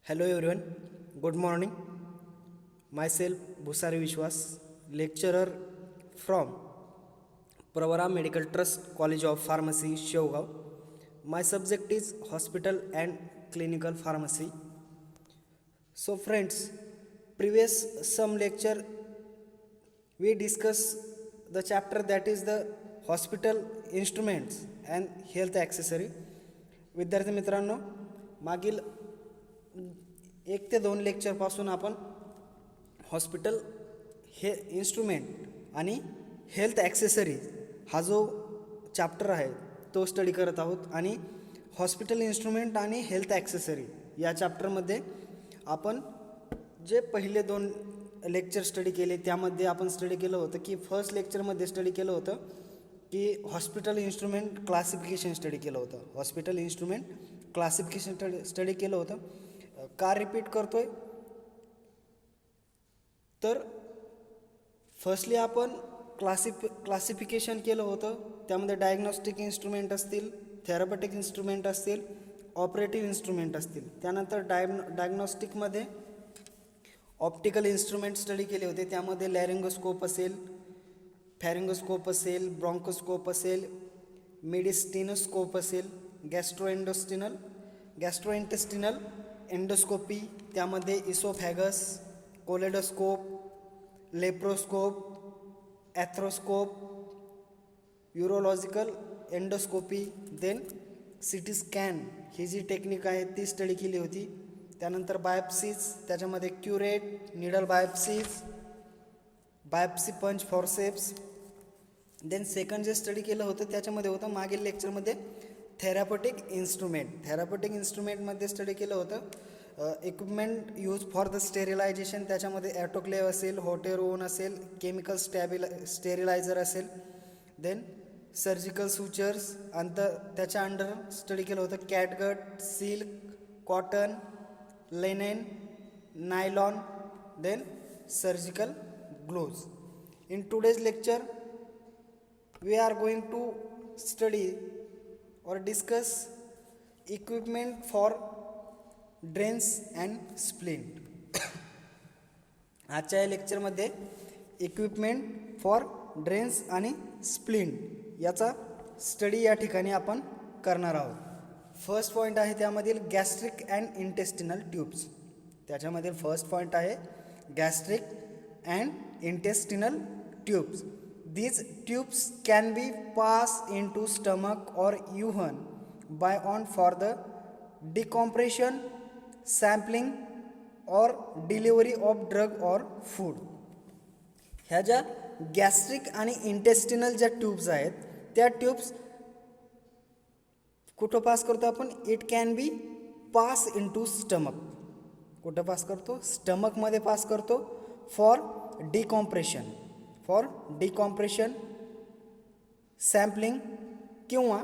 Hello everyone, good morning. Myself Bhusari Vishwas, lecturer from Pravara Medical Trust College of Pharmacy, Shevgaon. My subject is Hospital and Clinical Pharmacy. So friends, previous some lecture we discuss the chapter that is the hospital instruments and health accessory. विद्यार्थी मित्रांनो, मागील 1 ते 2 लेक्चरपासून आपण hospital हे instrument आणि health accessories हा जो chapter आहे तो स्टडी करत आहोत. आणि हॉस्पिटल इन्स्ट्रुमेंट आणि हेल्थ ॲक्सेसरी या चॅप्टरमध्ये आपण जे पहिले 2 लेक्चर स्टडी केले त्यामध्ये आपण स्टडी केलं होतं की फर्स्ट लेक्चरमध्ये स्टडी केलं होतं की हॉस्पिटल इन्स्ट्रुमेंट क्लासिफिकेशन स्टडी केलं होतं. हॉस्पिटल इन्स्ट्रुमेंट क्लासिफिकेशन स्टडी केलं होतं. का रिपीट करतोय तर फर्स्टली आपण क्लासिफिकेशन केलं होतं. त्यामध्ये डायग्नॉस्टिक इन्स्ट्रुमेंट असतील, थेरपॅटिक इन्स्ट्रुमेंट असतील, ऑपरेटिव्ह इन्स्ट्रुमेंट असतील. त्यानंतर डायग्नॉस्टिकमध्ये ऑप्टिकल इन्स्ट्रुमेंट स्टडी केले होते. त्यामध्ये लॅरिंगोस्कोप असेल, फॅरिंगोस्कोप असेल, ब्रॉन्कोस्कोप असेल, मेडिस्टिनोस्कोप असेल, गॅस्ट्रोइंटेस्टिनल एंडोस्कोपी, त्यामध्ये oesophagus, choledoscope, laparoscope, arthroscope, urological endoscopy, then CT scan ही जी टेक्निक आहे ती स्टडी केली होती. त्यानंतर बायोप्सीज, त्याच्यामध्ये curette, needle biopsies, biopsy punch forceps. Then second जे स्टडी केलं होतं त्याच्यामध्ये होतं मागील लेक्चरमध्ये थेरपॅटिक इन्स्ट्रुमेंट. थेरपॅटिक इन्स्ट्रुमेंटमध्ये स्टडी केलं होतं equipment use for the sterilisation. त्याच्यामध्ये ॲटोक्लेव असेल, हॉटेरोन असेल, केमिकल स्टेरिलायझर असेल, देन सर्जिकल सुचर्स. त्याच्या अंडर स्टडी केलं होतं catgut, silk, cotton, linen, nylon, then surgical gloves. In today's lecture, we are going to study or discuss equipment for drains and splint. आजच्या या लेक्चरमध्ये equipment for drains आणि splint याचा study या ठिकाणी आपण करणार आहोत. फर्स्ट पॉईंट आहे त्यामधील गॅस्ट्रिक अँड इंटेस्टिनल ट्यूब्स. त्याच्यामधील फर्स्ट पॉईंट आहे gastric and intestinal tubes. These tubes can be passed into stomach or even by on for the decompression, sampling or delivery of drug or food. ह्या ज्या gastric आणि intestinal ज्या tubes आहेत त्या tubes कुठं pass करतो आपण? It can be pass into stomach. कुठं पास करतो? स्टमकमध्ये पास करतो फॉर डिकॉम्प्रेशन, सॅम्पलिंग किंवा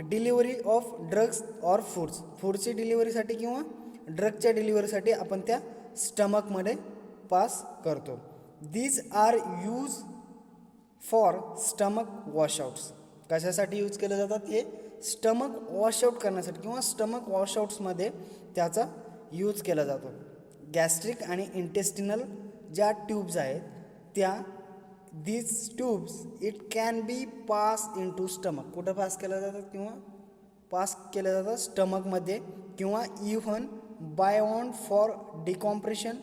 delivery of drugs or foods. फूडची डिलिव्हरीसाठी किंवा ड्रगच्या डिलिव्हरीसाठी आपण त्या स्टमकमध्ये पास करतो. These are use for stomach washouts. कशासाठी यूज केले जातात? हे स्टमक वॉशआउट करण्यासाठी किंवा स्टमक वॉशआउट्समध्ये त्याचा यूज केला जातो. गॅस्ट्रिक आणि इंटेस्टिनल ज्या ट्यूब्स आहेत त्या these tubes it can be pass into stomach. कुठं पास केल्या जातात? किंवा पास केल्या जातात स्टमकमध्ये किंवा even by on for decompression.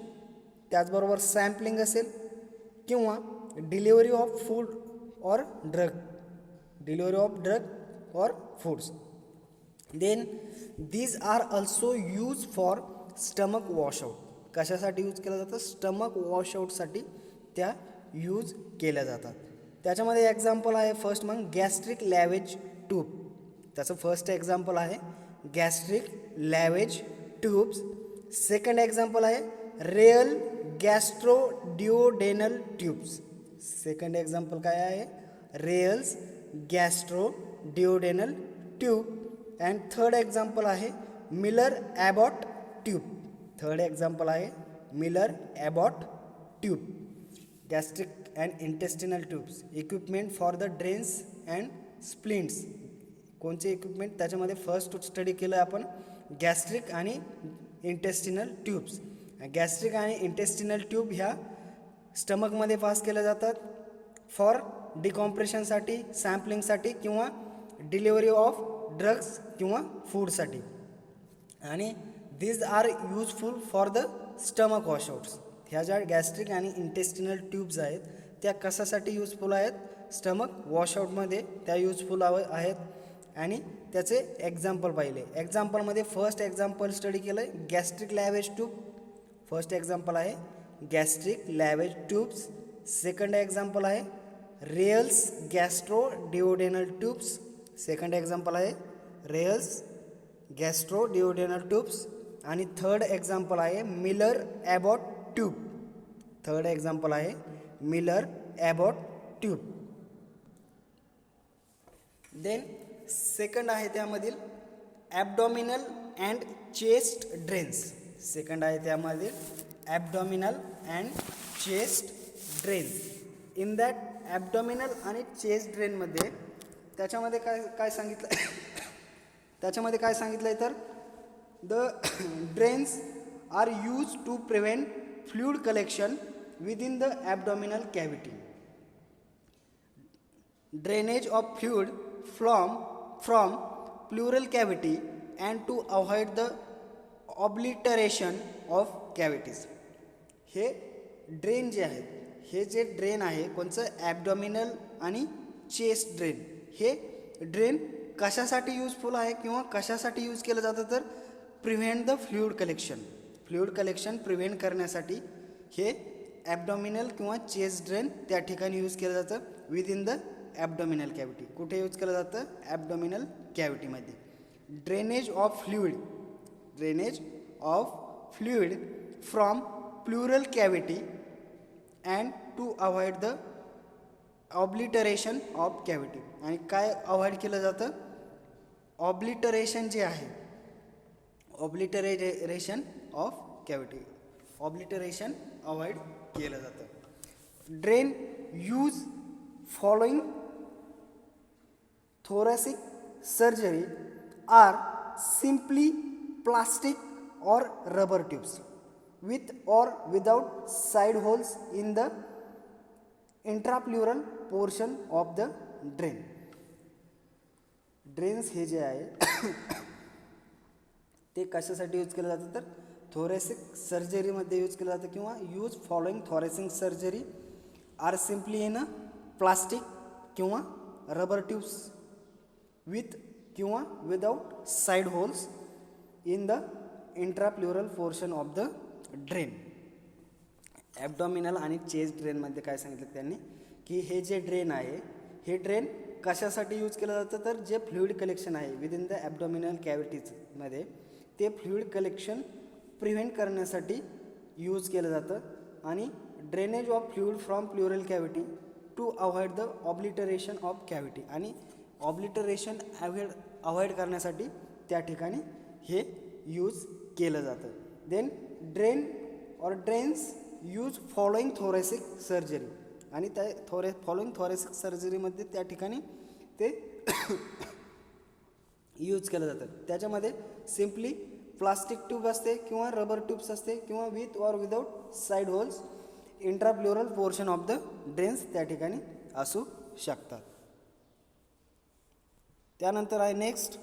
त्याचबरोबर सॅम्पलिंग असेल किंवा delivery of food or drug or foods. Then these are also use for stomach washout. कशासाठी यूज केलं जातं? स्टमक वॉशआउटसाठी त्या यूज केल्या जातात. त्याच्यामध्ये एक्झाम्पल आहे फर्स्ट मग गॅस्ट्रिक लॅवेज ट्यूब. त्याचं फर्स्ट एक्झाम्पल आहे gastric lavage tubes. Second example आहे Ryle gastroduodenal tubes. Second example काय आहे? Ryle's gastroduodenal tube. And third example आहे Miller Abbott tube. Third example आहे Miller Abbott tube. Gastric and intestinal tubes equipment for the drains and splints. कोणचे equipment? त्याच्यामध्ये first study केलं आपण gastric आणि intestinal tubes. Gastric आणि intestinal tube ह्या स्टमकमध्ये पास केल्या जातात फॉर डिकॉम्प्रेशनसाठी, सॅम्पलिंगसाठी किंवा डिलिव्हरी ऑफ ड्रग्स किंवा फूडसाठी. आणि these are useful for the stomach washouts. ह्या ज्या गॅस्ट्रिक आणि इंटेस्टिनल ट्यूब्स आहेत त्या कशासाठी यूजफुल आहेत? स्टमक वॉशआउटमध्ये त्या यूजफुल आहेत. आणि त्याचे एक्झाम्पल पाहिले. एक्झाम्पलमध्ये फर्स्ट एक्झाम्पल स्टडी केलं आहे gastric lavage tube. First example आहे gastric lavage tubes. Second example आहे Ryle's gastroduodenal tubes. Second example आहे रेयल्स गॅस्ट्रो डिओडेनल ट्यूब्स. आणि थर्ड एक्झाम्पल आहे Miller Abbott tube. Third example आहे Miller Abbott tube. Then second आहे त्यामधील abdominal and chest drains. Second आहे त्यामधील abdominal and chest drains. In that abdominal आणि chest ड्रेनमध्ये त्याच्यामध्ये काय सांगितलं त्याच्यामध्ये काय सांगितलं आहे तर the drains are use to prevent fluid collection within the abdominal cavity. Drainage of fluid from pleural cavity and to avoid the obliteration of cavities. हे ड्रेन जे आहेत, हे जे ड्रेन आहे कोणचं? ॲबडॉमिनल आणि चेस्ट ड्रेन. हे ड्रेन कशासाठी यूजफुल आहे किंवा कशासाठी यूज केलं जातं तर prevent the fluid collection. Fluid collection prevent करण्यासाठी हे ॲबडॉमिनल किंवा चेस्ट ड्रेन त्या ठिकाणी यूज केलं जातं विदिन द ॲबडॉमिनल कॅव्हिटी. कुठे यूज केलं जातं? ॲबडॉमिनल कॅव्हिटीमध्ये. Drainage of fluid from pleural cavity and to avoid the obliteration of cavity. आणि काय अवॉइड केलं जातं? ऑब्लिटरेशन जे आहे, obliteration of cavity, obliteration avoid केलं जातं. Drain use following thoracic surgery are simply plastic or rubber tubes with or without side holes in the intrapleural portion of the drain. Drains हे जे आहे ते कशासाठी यूज केलं जातं तर थोरॅसिक सर्जरीमध्ये यूज केलं जातं किंवा use following thoracic surgery or simply in a plastic किंवा रबर ट्यूब्स with किंवा without side holes in the intrapleural portion of the drain. Abdominal आणि चेस्ट ड्रेनमध्ये काय सांगितलं त्यांनी की हे जे ड्रेन आहे हे ड्रेन कशासाठी यूज केलं जातं तर जे फ्लुइड कलेक्शन आहे विदिन द ॲबडॉमिनल कॅव्हिटीजमध्ये ते फ्लुइड कलेक्शन प्रिव्हेंट करण्यासाठी यूज केलं जातं. आणि drainage of fluid from pleural cavity to avoid the obliteration of cavity. आणि ऑब्लिटरेशन अवॉइड करण्यासाठी त्या ठिकाणी हे यूज केलं जातं. Then drains use following thoracic surgery. आणि त्या फॉलोइंग थोरॅसिक सर्जरीमध्ये त्या ठिकाणी ते यूज केलं जातं. त्याच्यामध्ये सिम्पली प्लास्टिक ट्यूब असते किंवा रबर ट्यूब्स असते किंवा with or without side holes intrapleural portion of the drains त्या ठिकाणी असू शकतात. त्यानंतर आहे नेक्स्ट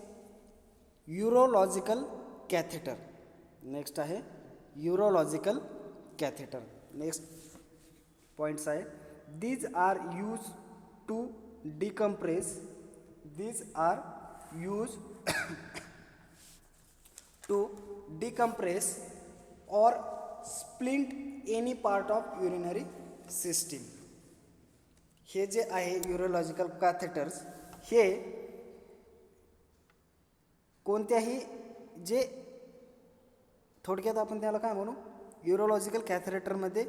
युरोलॉजिकल कॅथेटर. नेक्स्ट आहे युरोलॉजिकल कॅथेटर. नेक्स्ट पॉईंट्स आहे these are use to decompress. These are use to decompress और splint any part of urinary system. हे जे आहे युरोलॉजिकल कॅथेटर्स हे कोणत्याही जे थोडक्यात आपण त्याला काय म्हणू युरोलॉजिकल कॅथेटरमध्ये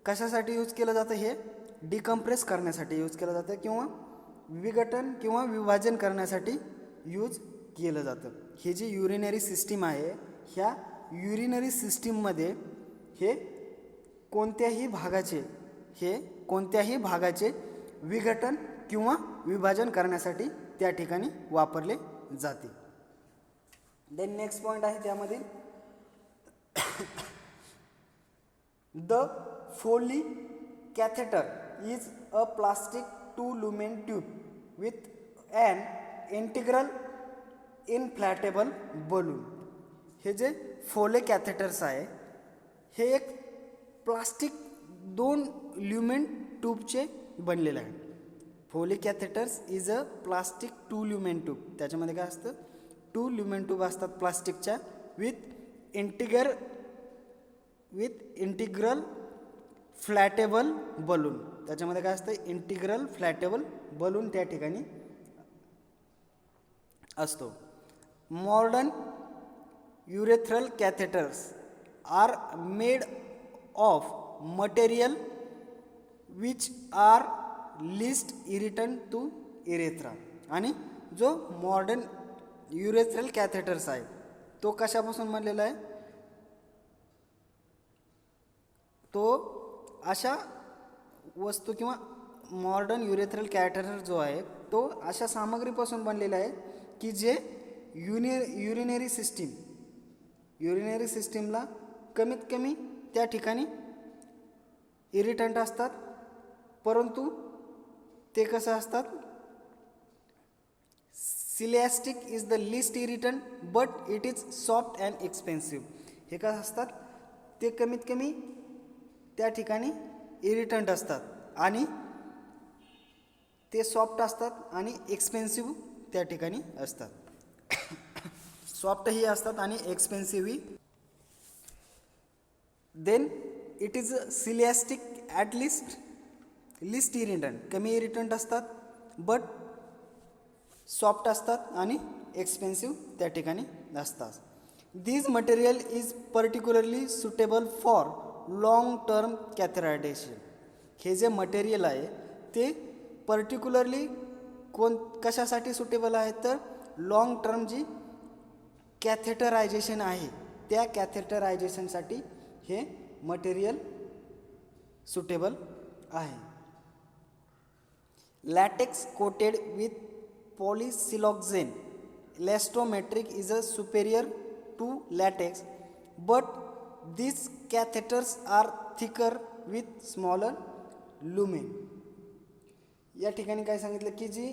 कशासाठी यूज केलं जातं हे डिकम्प्रेस करण्यासाठी यूज केलं जातं किंवा विघटन किंवा विभाजन करण्यासाठी यूज केलं जातं. हे जे युरिनरी सिस्टीम आहे ह्या युरिनरी सिस्टीममध्ये हे कोणत्याही भागाचे विघटन किंवा विभाजन करण्यासाठी त्या ठिकाणी वापरले जाते. देन नेक्स्ट पॉईंट आहे त्यामध्ये the Foley catheter is a plastic 2 lumen tube with an integral inflatable balloon. हे जे फोले कॅथेटर्स आहे हे एक प्लास्टिक 2 ल्युमेन ट्यूबचे बनलेले आहे. Foley catheters is a plastic 2 lumen tube. त्याच्यामध्ये काय असतं 2 ल्युमेन ट्यूब असतात प्लास्टिकच्या विथ इंटिग्रल फ्लॅटेबल बलून. त्याच्यामध्ये काय असतं इंटिग्रल फ्लॅटेबल बलून त्या ठिकाणी असतो. Modern urethral catheters are made of material which are least irritant to urethra. आणि जो मॉडर्न युरेथ्रल कॅथेटर्स आहे तो कशापासून बनलेला आहे, तो अशा वस्तू किंवा मॉडर्न युरेथ्रल कॅथेटर जो आहे तो अशा सामग्रीपासून बनलेला आहे की जे युरिनरी सिस्टीमला कमीत कमी त्या ठिकाणी इरिटंट असतात, परंतु ते कसं असतात silastic is the least irritant but it is soft and expensive. हे कसं असतात ते कमीत कमी त्या ठिकाणी इरिटंट असतात आणि ते सॉफ्ट असतात आणि एक्सपेन्सिव्ह त्या ठिकाणी असतात. सॉफ्टही असतात आणि एक्सपेन्सिव्हही. Then it is silastic at least irritant, कमी इरिटंट असतात बट सॉफ्ट असतात आणि एक्सपेन्सिव्ह त्या ठिकाणी असतात. This material is particularly suitable for long term catheterisation. हे जे मटेरियल आहे ते पर्टिक्युलरली कशासाठी सुटेबल आहे तर लॉंग टर्म जी कॅथेटरायझेशन आहे त्या कॅथेटरायझेशनसाठी हे मटेरियल सुटेबल आहे. Latex coated with polysiloxane elastomeric is a superior to latex but these catheters are thicker with smaller lumen. या ठिकाणी काय सांगितलं की जी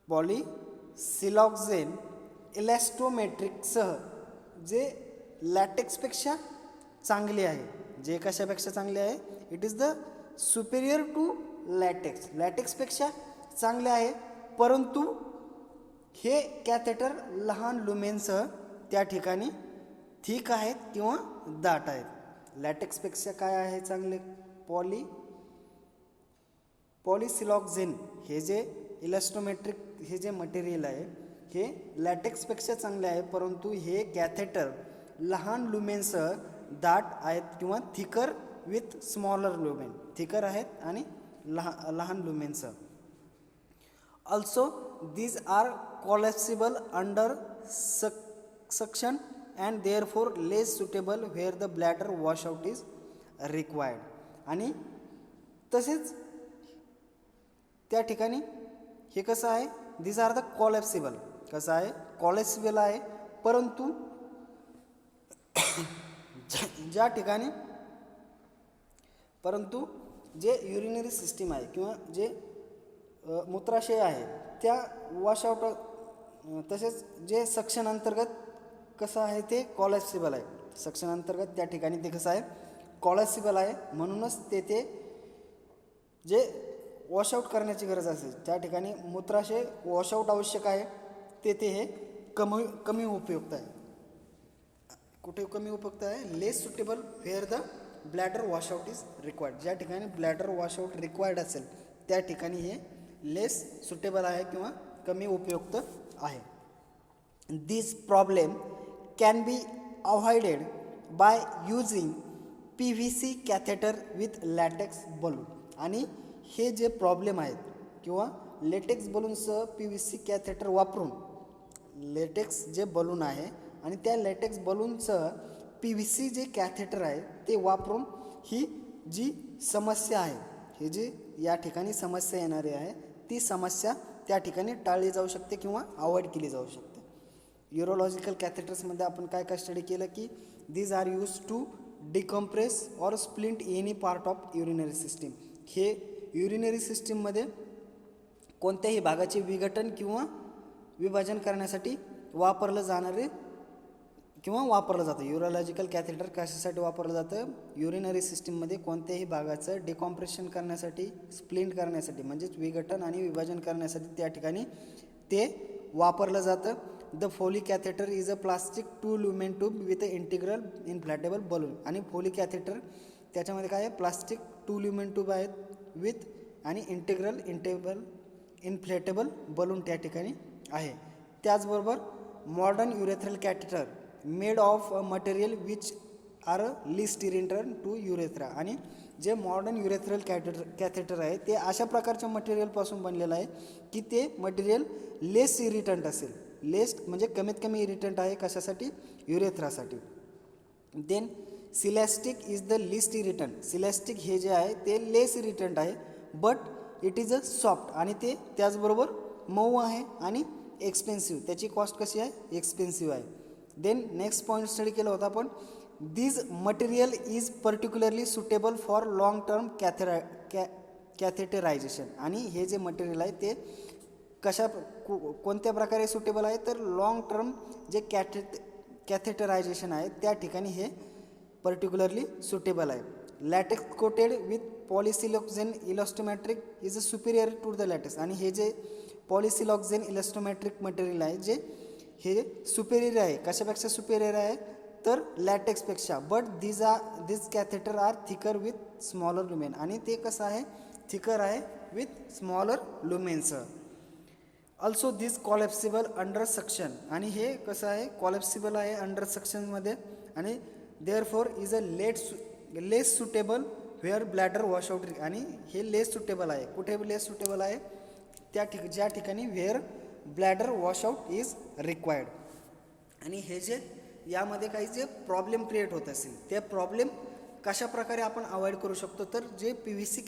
पॉलिसिलॉक्झेन इलॅस्टोमेट्रिकसह जे लॅटेक्सपेक्षा चांगले आहे, जे कशापेक्षा चांगले आहे it is the superior to लॅटेक्सपेक्षा चांगले आहे, परंतु हे कॅथेटर लहान लुमेनसह त्या ठिकाणी थिक आहेत किंवा दाट आहेत. लॅटेक्सपेक्षा काय आहे चांगले पॉलिसिलॉक्झेन हे जे इलॅस्टोमेट्रिक हे जे मटेरियल आहे हे लॅटेक्सपेक्षा चांगले आहे, परंतु हे कॅथेटर लहान लुमेनसह दाट आहेत किंवा thicker with smaller lumen, thicker आहेत आणि लहान लुमेनसह. Also, these are collapsible under suction and therefore less suitable where the bladder washout is required. आणि तसेच त्या ठिकाणी हे कसं आहे these are the collapsible, कसं आहे collapsible आहे, परंतु ज्या ठिकाणी जे युरिनरी सिस्टीम आहे किंवा जे मूत्राशय आहे त्या वॉशआउट तसेच जे सक्शन अंतर्गत कसं आहे ते कॉलॅप्सिबल आहे. सक्शन अंतर्गत त्या ठिकाणी ते कसं आहे कॉलॅप्सिबल आहे, म्हणूनच तेथे जे वॉशआउट करण्याची गरज असेल त्या ठिकाणी मूत्राशय वॉशआउट आवश्यक आहे, तेथे हे कमी उपयुक्त आहे. कुठे कमी उपयुक्त आहे less suitable where the bladder washout is required. ज्या ठिकाणी ब्लॅडर वॉशआउट रिक्वायर्ड असेल त्या ठिकाणी हे लेस सुटेबल आहे किंवा कमी उपयुक्त आहे. This problem can be avoided by using PVC catheter with latex balloon. आणि हे जे प्रॉब्लेम आहेत किंवा लेटेक्स बलूनसह PVC कॅथेटर वापरून लेटेक्स जे बलून आहे आणि त्या लेटेक्स बलूनसह PVC जे कॅथेटर आहे ते वापरून ही जी समस्या आहे, ही जी या ठिकाणी समस्या येणारी आहे ती समस्या त्या ठिकाणी टाळली जाऊ शकते किंवा अवॉइड केली जाऊ शकते. युरोलॉजिकल कॅथेटर्समध्ये आपण काय काय स्टडी केलं की these are use to decompress or splint any part of urinary system. हे युरिनरी सिस्टीममध्ये कोणत्याही भागाचे विघटन किंवा विभाजन करण्यासाठी वापरलं जातं. युरोलॉजिकल कॅथेटर कशासाठी वापरलं जातं? युरिनरी सिस्टीममध्ये कोणत्याही भागाचं डिकॉम्प्रेशन करण्यासाठी, स्प्लिंट करण्यासाठी म्हणजेच विघटन आणि विभाजन करण्यासाठी त्या ठिकाणी ते वापरलं जातं. The Foley catheter is a plastic 2 lumen tube with a integral inflatable balloon. आणि फोली कॅथेटर त्याच्यामध्ये काय आहे? प्लास्टिक 2 lumen ट्यूब आहेत विथ आणि इंटिग्रल इन्फ्लेटेबल बलून त्या ठिकाणी आहे. त्याचबरोबर modern urethral catheter made of a material which are least irritant to urethra. आणि जे मॉडर्न युरेथ्रल कॅथेटर आहे ते अशा प्रकारच्या मटेरियलपासून बनलेलं आहे की ते मटेरियल लेस इरिटंट असेल. लेस म्हणजे कमीत कमी इरिटंट आहे कशासाठी? युरेथ्रासाठी. Then silastic is the least irritant. Silastic हे जे आहे ते लेस इरिटंट आहे but it is a soft. आणि ते त्याचबरोबर मऊ आहे आणि एक्सपेन्सिव्ह. त्याची कॉस्ट कशी आहे? एक्सपेन्सिव्ह आहे. देन नेक्स्ट पॉईंट स्टडी केला होता आपण. This material is particularly suitable for long term catheterisation. आणि हे जे मटेरियल आहे ते कोणत्या प्रकारे सुटेबल आहे? तर लॉंग टर्म जे कॅथेटरायझेशन आहे त्या ठिकाणी हे पर्टिक्युलरली सुटेबल आहे. Latex coated with polysiloxane elastomeric is a superior to the latex. आणि हे जे पॉलिसिलॉक्झेन इलॅस्टोमॅट्रिक मटेरियल आहे जे हे सुपेरियर आहे. कशापेक्षा सुपेरियर आहे? तर लॅटेक्सपेक्षा. But this catheter are thicker with smaller lumen. आणि ते कसं आहे? थिकर आहे with smaller lumens. Also this collapsible under suction. आणि हे कसं आहे? कॉलेप्सिबल आहे अंडर सक्शनमध्ये. आणि therefore is a less suitable where bladder washout. आणि हे लेस सुटेबल आहे. कुठे लेस सुटेबल आहे? ज्या ठिकाणी where bladder washout is required. आणि हे जे यामध्ये काही जे प्रॉब्लेम क्रिएट होत असेल ते प्रॉब्लेम कशा प्रकारे आपण अवॉइड करू शकतो? तर जे PVC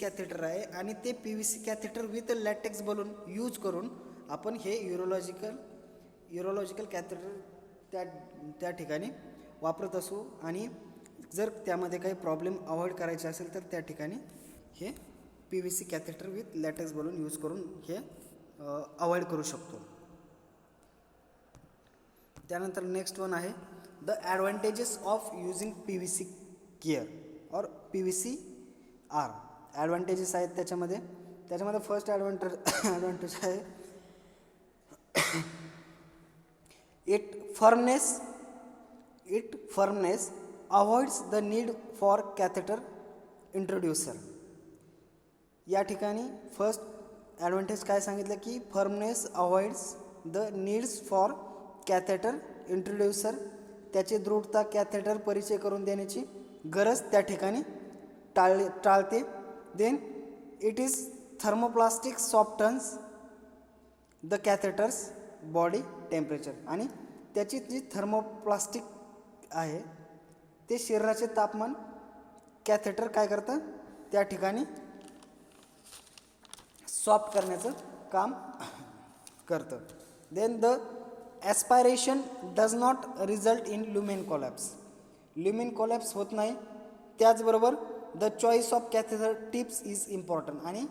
कॅथेटर आहे आणि ते PVC catheter with latex balloon use करून आपण हे युरोलॉजिकल कॅथेटर त्या ठिकाणी वापरत असू. आणि जर त्यामध्ये काही प्रॉब्लेम अवॉइड करायचे असेल तर त्या ठिकाणी हे PVC catheter with latex balloon use करून हे अवॉइड करू शकतो. त्यानंतर नेक्स्ट वन आहे the advantages of using PVC care और PVC आर. ॲडव्हान्टेजेस आहेत त्याच्यामध्ये फर्स्ट ॲडव्हान्टेज आहे it firmness avoids the need for catheter introducer. या ठिकाणी फर्स्ट ॲडव्हान्टेज काय सांगितलं की firmness avoids the needs for catheter introducer. त्याची दृढता कॅथेटर परिचय करून देण्याची गरज त्या ठिकाणी टाळते. Then it is thermoplastic softens the catheters body temperature. आणि त्याची जी थर्मोप्लास्टिक आहे ते शरीराचे तापमान कॅथेटर काय करतं? त्या ठिकाणी सॉफ्ट करण्याचं काम करतं. Then the aspiration does not result in lumen collapse होत नाही. त्याचबरोबर the choice of catheter tips is important. आणि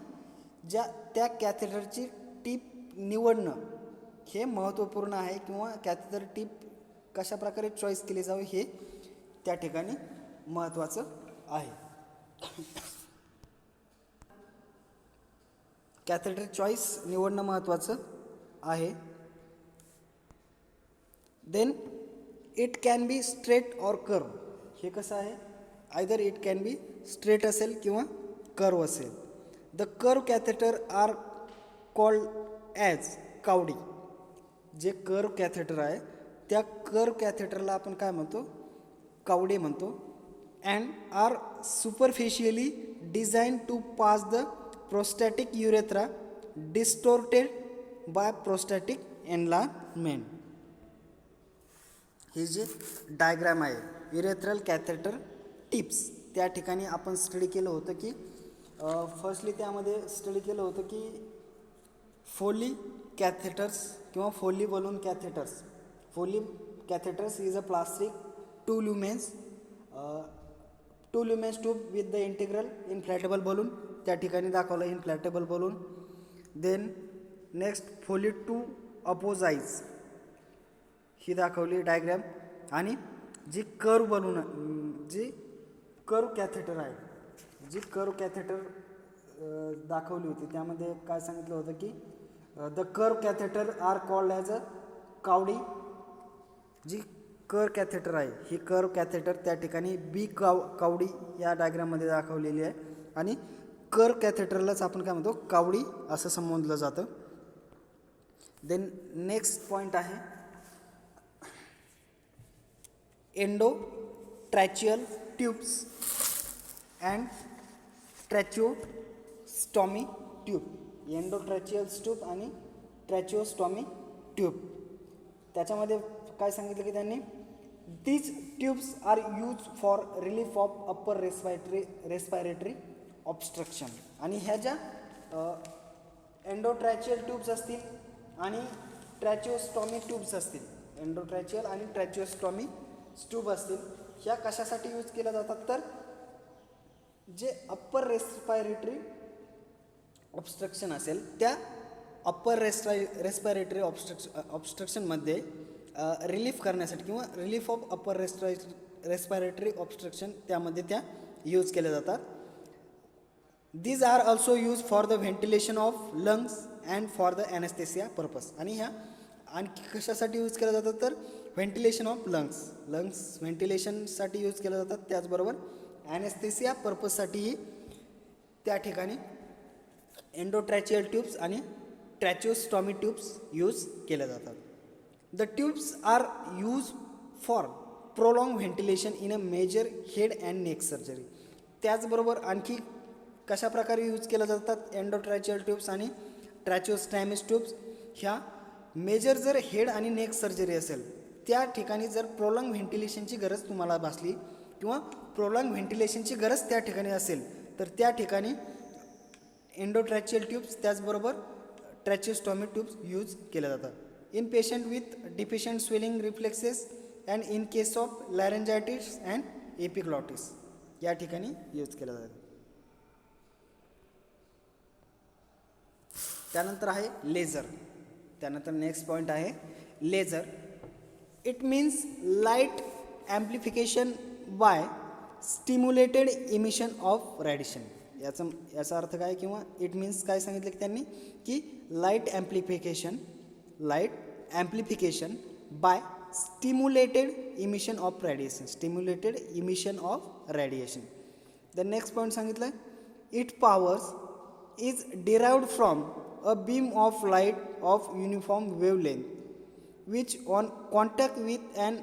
त्या कॅथेटरची टीप निवडणं हे महत्त्वपूर्ण आहे किंवा कॅथेटर टीप कशा प्रकारे चॉईस केली जावी हे त्या ठिकाणी महत्त्वाचं आहे. कॅथेटर चॉईस निवडणं महत्त्वाचं आहे. Then it can be straight और कर्व. हे कसं आहे? Either it can be straight असेल किंवा कर्व असेल. The curve catheter are called as coude. जे कर्व कॅथेटर आहे त्या कर्व कॅथेटरला आपण काय म्हणतो? कावडी म्हणतो. And are superficially design to pass the prostatic urethra distorted by prostatic enlargement. हे जे डायग्राम आहे युरेथ्रल कॅथेटर टिप्स त्या ठिकाणी आपण स्टडी केलं होतं की फर्स्टली त्यामध्ये स्टडी केलं होतं की फोली कॅथेटर्स किंवा Foley balloon catheters. Foley catheters is a plastic two lumens tube with the integral inflatable balloon. त्या ठिकाणी दाखवलं inflatable balloon. Then next Foley two अपोजाईज ही दाखवली डायग्रॅम. आणि जी कर्व बलून जी कर्व कॅथेटर आहे, जी कर्व कॅथेटर दाखवली होती त्यामध्ये काय सांगितलं होतं की the curve catheter are called as a coude. जी कर्व कॅथेटर आहे ही कर्व कॅथेटर त्या ठिकाणी कावडी या डायग्राममध्ये दाखवलेली आहे. आणि कर्व कॅथेटरलाच आपण काय म्हणतो, कावडी असं संबोधलं जातं. देन नेक्स्ट पॉईंट आहे endotracheal tubes and tracheostomy tube. Endotracheal tube आणि ट्रॅचिओस्टॉमी ट्यूब. त्याच्यामध्ये काय सांगितलं की त्यांनी these tubes are use for relief of upper respiratory obstruction. आणि ह्या ज्या एंडोट्रॅचियल ट्यूब्स असतील आणि ट्रॅचिओस्टॉमी ट्यूब्स असतील, एंडोट्रॅचियल आणि ट्रॅचिओस्टॉमी ट्यूब असतील, ह्या कशासाठी यूज केल्या जातात तर जे अप्पर रेस्पायरेटरी ऑब्स्ट्रक्शन असेल त्या अप्पर रेस्पायरेटरी ऑब्स्ट्रक्शनमध्ये रिलीफ करण्यासाठी किंवा relief of upper respiratory obstruction त्यामध्ये त्या यूज केल्या जातात. These are also use for the ventilation of lungs and for the anaesthesia purpose. आणि ह्या आणखी कशासाठी यूज केल्या जातात तर व्हेंटिलेशन ऑफ लंग्स व्हेंटिलेशनसाठी यूज केल्या जातात. त्याचबरोबर ॲनेस्थेसिया पर्पजसाठीही त्या ठिकाणी एंडोट्रॅचियल ट्यूब्स आणि ट्रॅचिओस्टॉमी ट्यूब्स यूज केल्या जातात. The tubes are use for prolong ventilation in a major head and neck surgery. त्याचबरोबर आणखी कशा प्रकारे यूज केल्या जातात एंडोट्रॅचियल ट्यूब्स आणि ट्रॅचिओस्टॉमी ट्यूब्स. ह्या मेजर जर हेड आणि नेक सर्जरी असेल त्या ठिकाणी जर प्रोलॉंग व्हेंटिलेशनची गरज तुम्हाला भासली किंवा प्रोलॉंग व्हेंटिलेशनची गरज त्या ठिकाणी असेल तर त्या ठिकाणी एंडोट्रॅचियल ट्यूब्स त्याचबरोबर ट्रॅचिओस्टॉमी ट्यूब्स यूज केल्या जातात. In patient with deficient swelling reflexes and in case of laryngitis and epiglottis या ठिकाणी यूज केल्या जातात. त्यानंतर आहे लेझर. त्यानंतर नेक्स्ट पॉईंट आहे laser. It means light amplification by stimulated emission of radiation. याचा अर्थ काय किंवा इट मीन्स काय सांगितलं की त्यांनी की light amplification by stimulated emission of radiation. The next point सांगितलं it powers is derived from a beam of light of uniform wavelength which on contact with an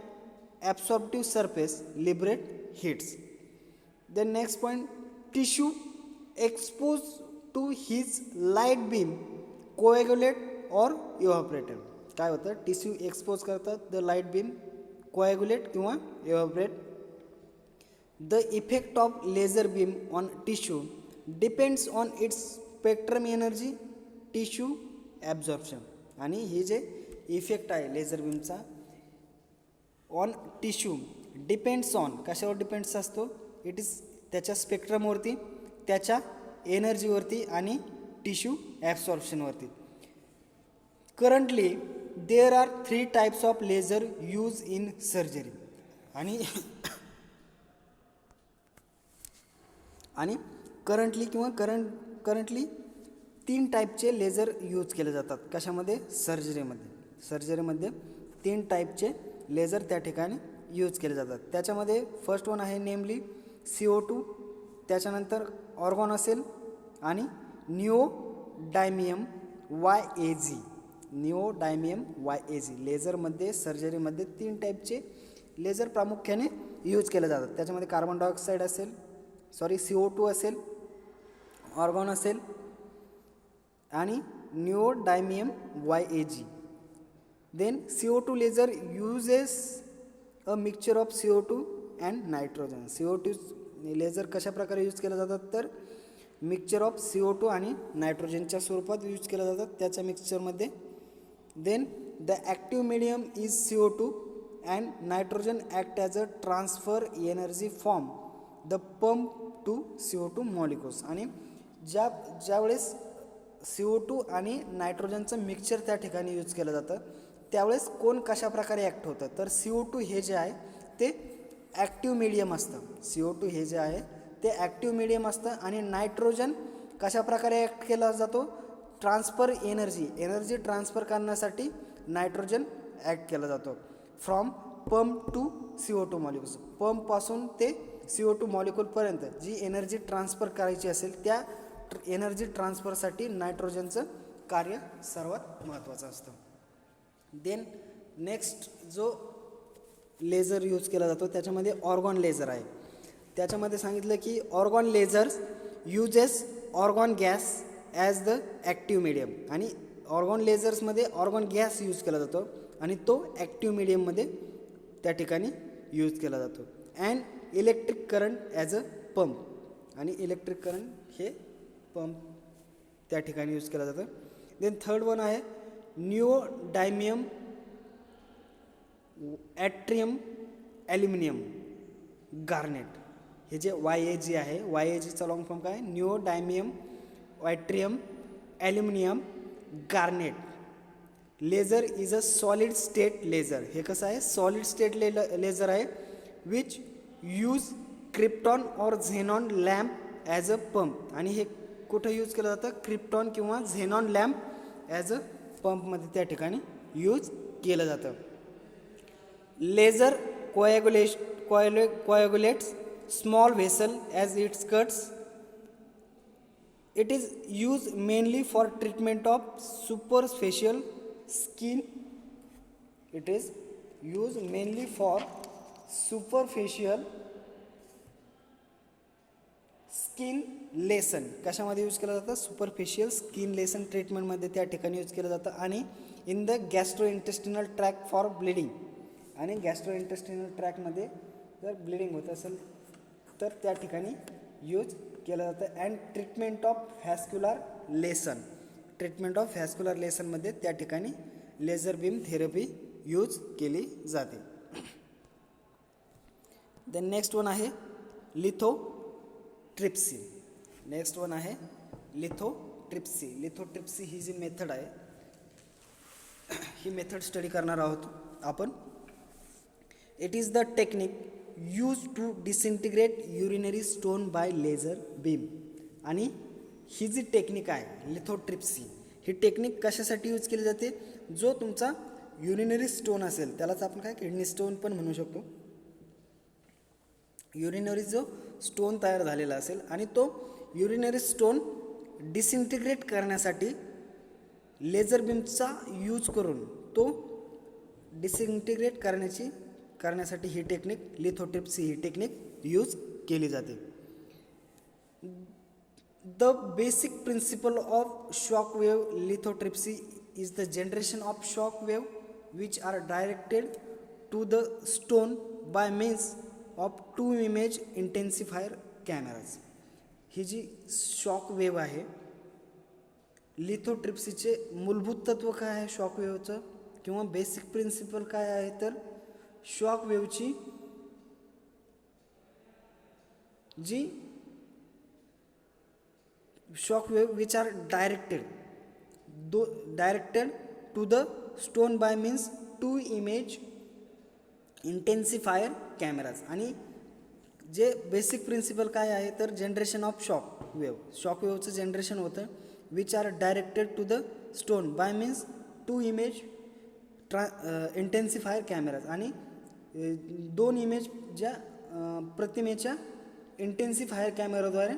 absorptive surface liberate heats. The next point, tissue exposed to his light beam coagulate or evaporate. काय होतं tissue expose करतात the light beam coagulate किंवा evaporate. The effect of laser beam on tissue depends on its spectrum energy tissue absorption. आणि हे जे effect आहे laser बीमचा on tissue depends on कशावर डिपेंड्स असतो इट इज त्याच्या स्पेक्ट्रमवरती, त्याच्या एनर्जीवरती आणि टिश्यू ॲब्सॉर्प्शनवरती. Currently there are 3 types of laser use in surgery. आणि करंटली 3 टाईपचे लेझर यूज केले जातात. कशामध्ये सर्जरीमध्ये 3 टाईपचे लेझर त्या ठिकाणी यूज केले जातात. त्याच्यामध्ये फर्स्ट वन आहे नेमली CO2, त्याच्यानंतर ऑर्गॉन असेल आणि निओडायमियम YAG. लेझरमध्ये सर्जरीमध्ये 3 टाईपचे लेझर प्रामुख्याने यूज केले जातात. त्याच्यामध्ये कार्बन डायऑक्साईड CO2 असेल, ऑर्गॉन असेल आणि neodymium YAG. Then CO2 laser uses a mixture of CO2 and nitrogen. CO2 laser कशा प्रकारे यूज केले जातात तर मिक्सचर ऑफ CO2 आणि नायट्रोजनच्या स्वरूपात यूज केले जातात. त्याच्या मिक्सचरमध्ये Then the active medium is CO2 and nitrogen act as a transfer energy from the pump to CO2 molecules. आणि ज्यावेळेस CO2 आणि नायट्रोजनचं मिक्सचर त्या ठिकाणी यूज केलं जातं त्यावेळेस कोण कशा प्रकारे ॲक्ट होतं, तर CO2 हे जे आहे ते ॲक्टिव्ह मिडियम असतं. CO2 हे जे आहे ते ॲक्टिव्ह मिडियम असतं आणि नायट्रोजन कशा प्रकारे ॲक्ट केला जातो, ट्रान्सफर एनर्जी ट्रान्सफर करण्यासाठी नायट्रोजन ॲक्ट केला जातो from pump to CO2 molecules. पंपपासून ते CO2 मॉलिक्युलपर्यंत जी एनर्जी ट्रान्सफर करायची असेल त्या एनर्जी ट्रान्सफरसाठी नायट्रोजनचं कार्य सर्वात महत्त्वाचं असतं. देन नेक्स्ट जो लेझर यूज केला जातो त्याच्यामध्ये ऑर्गॉन लेझर आहे. त्याच्यामध्ये सांगितलं की argon lasers uses argon gas as the active medium. आणि ऑर्गॉन लेझर्समध्ये ऑर्गॉन गॅस यूज केला जातो आणि तो ॲक्टिव्ह मिडियममध्ये त्या ठिकाणी यूज केला जातो. And electric current as a pump. आणि इलेक्ट्रिक करंट हे पंप त्या ठिकाणी यूज केलं जातं. देन थर्ड वन आहे निओडायमियम ॲट्रियम ॲल्युमिनियम गार्नेट. हे जे YAG आहे, YAGचा लॉंग फॉर्म काय, neodymium yttrium aluminium garnet laser is a solid state laser. हे कसं आहे, सॉलिड स्टेट लेझर आहे विच यूज क्रिप्टॉन और xenon lamp as a pump. आणि हे कुठं यूज केलं जातं, क्रिप्टॉन किंवा झेनॉन लॅम्प ॲज अ पंपमध्ये त्या ठिकाणी यूज केलं जातं. Laser coagulates small vessel as it cuts. It is used mainly for treatment of superficial skin. It is used mainly for superficial skin lesson. कशामध्ये use केलं जातं, superficial skin lesson ट्रीटमेंटमध्ये त्या ठिकाणी यूज केलं जातं. आणि in the gastro intestinal track for bleeding. आणि gastro intestinal ट्रॅकमध्ये जर ब्लिडिंग होत असेल तर त्या ठिकाणी यूज केलं जातं. And treatment of vascular lesion. Treatment of vascular लेसनमध्ये त्या ठिकाणी लेझर बीम थेरपी यूज केली जाते. देन नेक्स्ट वन आहे लिथोट्रिप्सी. नेक्स्ट वन आहे लिथोट्रिप्सी. लिथोट्रिप्सी ही जी मेथड आहे ही मेथड स्टडी करणार आहोत आपण. It is the technique use to disintegrate urinary stone by laser beam. आणि ही जी टेक्निक आहे लिथोट्रिप्सी ही टेक्निक कशासाठी यूज केली जाते, जो तुमचा युरिनरी स्टोन असेल त्यालाच आपण काय किडनी स्टोन पण म्हणू शकतो. युरिनरी जो स्टोन तयार झालेला असेल आणि तो युरिनरी स्टोन डिसइंटिग्रेट करण्यासाठी लेझर बीमचा यूज करून तो डिसइंटिग्रेट करण्यासाठी ही टेक्निक लिथोट्रिप्सी ही टेक्निक यूज केली जाते. The basic principle of shock wave lithotripsy is the generation of shock wave which are directed to the stone by means of 2 image intensifier cameras. ही जी shock wave आहे लिथोट्रिप्सीचे मूलभूत तत्व काय आहे शॉक वेव्हचं किंवा बेसिक प्रिन्सिपल काय आहे, तर शॉक वेव्हची जी shock wave which are directed to the stone by means 2 image intensifier cameras. आणि जे बेसिक प्रिन्सिपल काय आहे तर जनरेशन ऑफ शॉक वेव्हचं जनरेशन होतं which are directed to the stone by means 2 image intensifier cameras. आणि 2 इमेज ज्या प्रतिमेच्या इंटेन्सिफायर कॅमेराद्वारे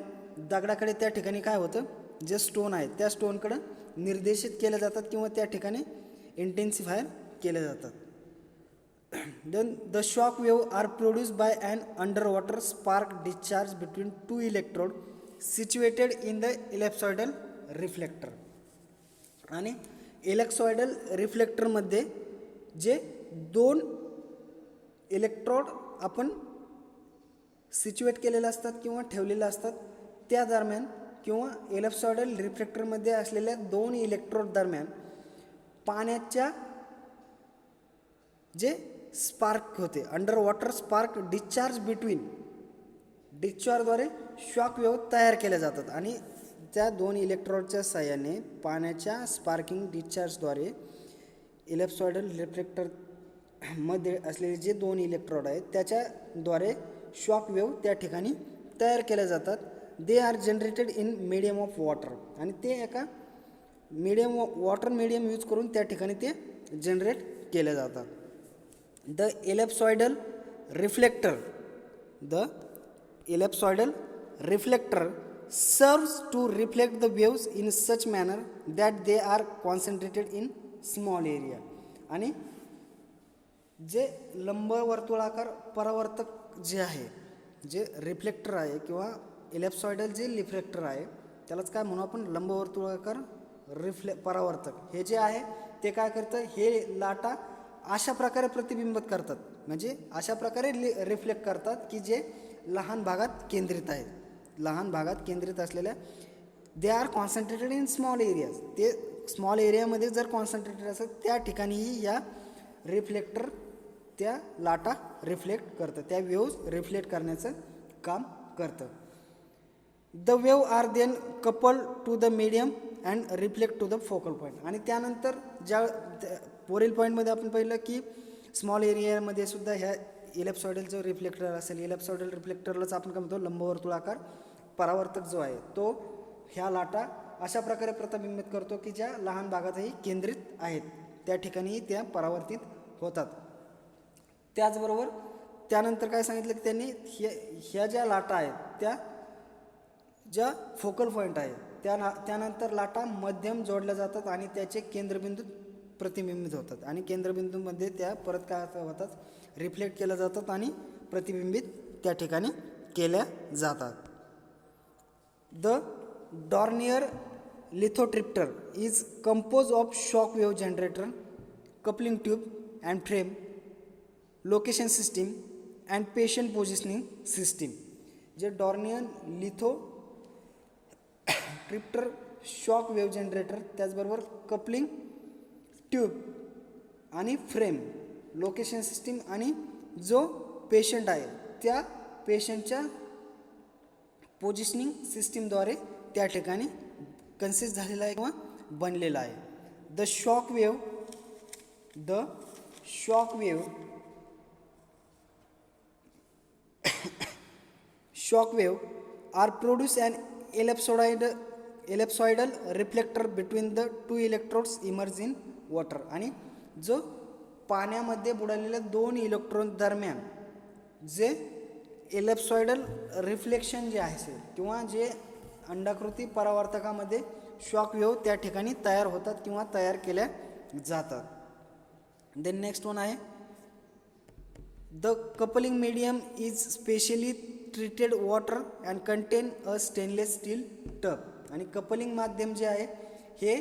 दगडाकडे त्या ठिकाणी काय होतं, जे स्टोन आहेत त्या स्टोनकडं निर्देशित केले जातात किंवा त्या ठिकाणी इंटेन्सिफायर केले जातात. Then the shock wave are produced by an underwater spark discharge between 2 electrodes situated in the ellipsoidal reflector. आणि ellipsoidal reflector मध्ये जे 2 इलेक्ट्रोड आपण सिच्युएट केलेले असतात किंवा ठेवलेले असतात त्या दरम्यान किंवा ellipsoidal रिफ्लेक्टरमध्ये असलेल्या 2 इलेक्ट्रोड दरम्यान पाण्याच्या जे स्पार्क होते अंडर वॉटर स्पार्क डिस्चार्जद्वारे शॉक वेव्ह तयार केल्या जातात आणि त्या दोन इलेक्ट्रोडच्या साहाय्याने पाण्याच्या स्पार्किंग डिस्चार्जद्वारे इलेप्सॉइडल रिफ्लेक्टरमध्ये असलेले जे दोन इलेक्ट्रोड आहेत त्याच्याद्वारे शॉक वेव्ह त्या ठिकाणी तयार केल्या जातात. They are generated in medium of water आणि ते एका वॉटर मीडियम यूज करून त्या ठिकाणी ते जनरेट केले जातात. The ellipsoidal reflector serves to reflect the waves in such manner that they are concentrated in small area. आणि जे लंबवर्तुळाकार परावर्तक जे आहे जे रिफ्लेक्टर आहे किंवा इलेप्सॉइडल जे रिफ्लेक्टर आहे त्यालाच काय म्हणू आपण लंबवर्तुळाकार परावर्तक हे जे आहे ते काय करतं हे लाटा अशा प्रकारे प्रतिबिंबित करतात म्हणजे अशा प्रकारे रिफ्लेक्ट करतात की जे लहान भागात केंद्रित आहेत. लहान भागात केंद्रित असलेल्या they are concentrated in small areas ते स्मॉल एरियामध्ये जर कॉन्सन्ट्रेटेड असेल त्या ठिकाणीही या रिफ्लेक्टर त्या लाटा रिफ्लेक्ट करतं त्या वेव्ज रिफ्लेक्ट करण्याचं काम करतं. The wave are then couple to the medium and reflect to the focal point आणि त्यानंतर ज्या वरील पॉईंटमध्ये आपण पाहिलं की स्मॉल एरियामध्ये सुद्धा ह्या इलेप्सॉइडल जो रिफ्लेक्टर असेल इलेप्सॉइडल रिफ्लेक्टरलाच आपण काय म्हणतो लंबवर्तुळाकार परावर्तक जो आहे तो ह्या लाटा अशा प्रकारे प्रतिबिंबित करतो की ज्या लहान भागातही केंद्रित आहेत त्या ठिकाणीही त्या परावर्तित होतात. त्याचबरोबर त्यानंतर काय सांगितलं की त्यांनी ह्या ज्या लाटा आहेत त्या ज्या फोकल पॉईंट आहेत त्यानंतर लाटा मध्यम जोडल्या जातात आणि त्याचे केंद्रबिंदू प्रतिबिंबित होतात आणि केंद्रबिंदूमध्ये त्या परत काय होतात रिफ्लेक्ट केल्या जातात आणि प्रतिबिंबित त्या ठिकाणी केल्या जातात. The Dornier lithotripter is compose of shock wave generator coupling tube and frame location system and patient positioning system. जे Dornier lithotripter shock wave generator त्याचबरोबर कपलिंग ट्यूब आणि फ्रेम लोकेशन सिस्टीम आणि जो पेशंट आहे त्या पेशंटच्या पोझिशनिंग सिस्टीमद्वारे त्या ठिकाणी कन्सिस्ट झालेला आहे किंवा बनलेला आहे. The shock wave are produce and ellipsoidal reflector between the two electrodes emerge in water आणि जो पाण्यामध्ये बुडालेल्या दोन इलेक्ट्रॉन दरम्यान जे इलेप्सॉइडल रिफ्लेक्शन जे आहे किंवा जे अंडाकृती परावर्तकामध्ये शॉक वेव्ह त्या ठिकाणी तयार होतात किंवा तयार केल्या जातात. देन नेक्स्ट वन आहे the coupling medium is specially treated water and contain a stainless steel tub. आणि कपलिंग माध्यम जे आहे हे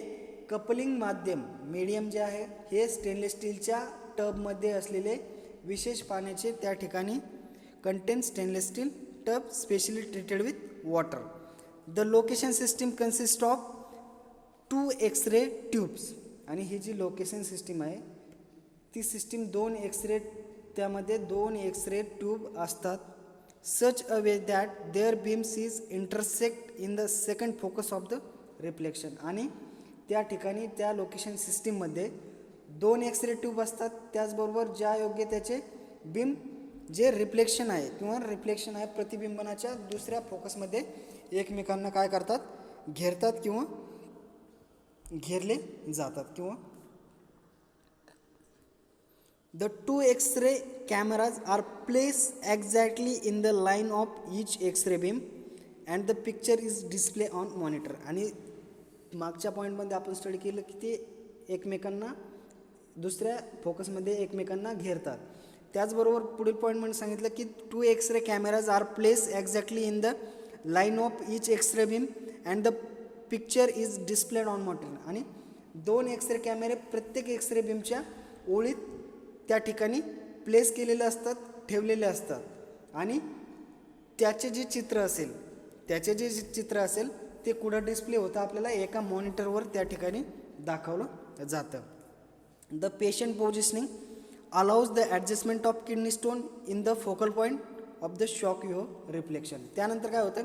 कपलिंग माध्यम मीडियम जे आहे हे स्टेनलेस स्टीलच्या टबमध्ये असलेले विशेष पाण्याचे त्या ठिकाणी contain stainless steel tub specially treated with water. The location system consist of 2 X ray tubes. आणि ही जी लोकेशन सिस्टीम आहे ती सिस्टीम त्यामध्ये 2 एक्सरे ट्यूब असतात. Such a way that their beams is intersect in the second focus of the reflection. आणि त्या ठिकाणी त्या लोकेशन सिस्टीममध्ये 2 एक्सरे ट्यूब असतात त्याचबरोबर ज्या योग्य त्याचे बीम जे रिफ्लेक्शन आहे किंवा रिफ्लेक्शन आहे प्रतिबिंबनाच्या दुसऱ्या फोकसमध्ये एकमेकांना काय करतात घेरतात किंवा घेरले जातात किंवा the 2 X ray cameras are place exactly in the line of each X ray beam and the picture is display on monitor. आणि मागच्या पॉईंटमध्ये आपण स्टडी केलं की ते एकमेकांना दुसऱ्या फोकसमध्ये एकमेकांना घेरतात. त्याचबरोबर पुढील पॉईंटमध्ये सांगितलं की 2 X ray cameras are place exactly in the line of each X ray beam and the picture is displayed on monitor. आणि 2 एक्सरे कॅमेरे प्रत्येक एक्सरे बीमच्या ओळीत त्या ठिकाणी प्लेस केलेले असतात ठेवलेले असतात आणि त्याचे जे चित्र असेल ते कुठं डिस्प्ले होतं आपल्याला एका मॉनिटरवर त्या ठिकाणी दाखवलं जातं. The patient positioning allows the adjustment of kidney stone in the focal point of the shock wave reflection. त्यानंतर काय होतं,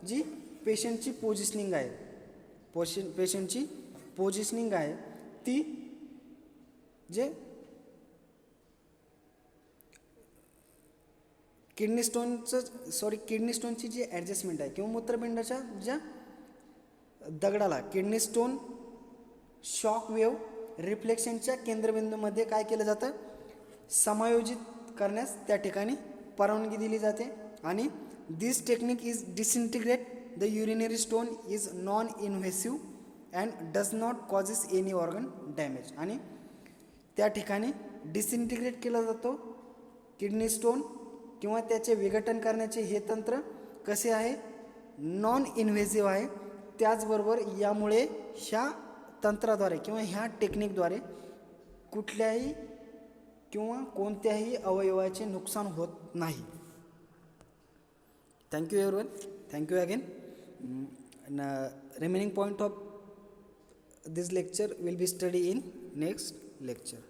जी पेशंटची पोझिशनिंग आहे, पेशंटची पोझिशनिंग आहे ती जे किडनी स्टोनची जी ॲडजस्टमेंट आहे किंवा मूत्रपिंडाच्या ज्या दगडाला किडनी स्टोन शॉक वेव्ह रिफ्लेक्शनच्या केंद्रबिंदूमध्ये काय केलं जातं, समायोजित करण्यास त्या ठिकाणी परवानगी दिली जाते. आणि this technique is disintegrate the urinary stone is non invasive and does not causes any organ damage. आणि त्या ठिकाणी डिसइंटिग्रेट केला जातो किडनी स्टोन किंवा त्याचे विघटन करण्याचे हे तंत्र कसे आहे, नॉन इन्व्हेसिव्ह आहे. त्याचबरोबर यामुळे ह्या तंत्राद्वारे किंवा ह्या टेक्निकद्वारे कुठल्याही किंवा कोणत्याही अवयवाचे नुकसान होत नाही. Thank you everyone. Thank you again. Remaining point of this lecture will be studied in next lecture.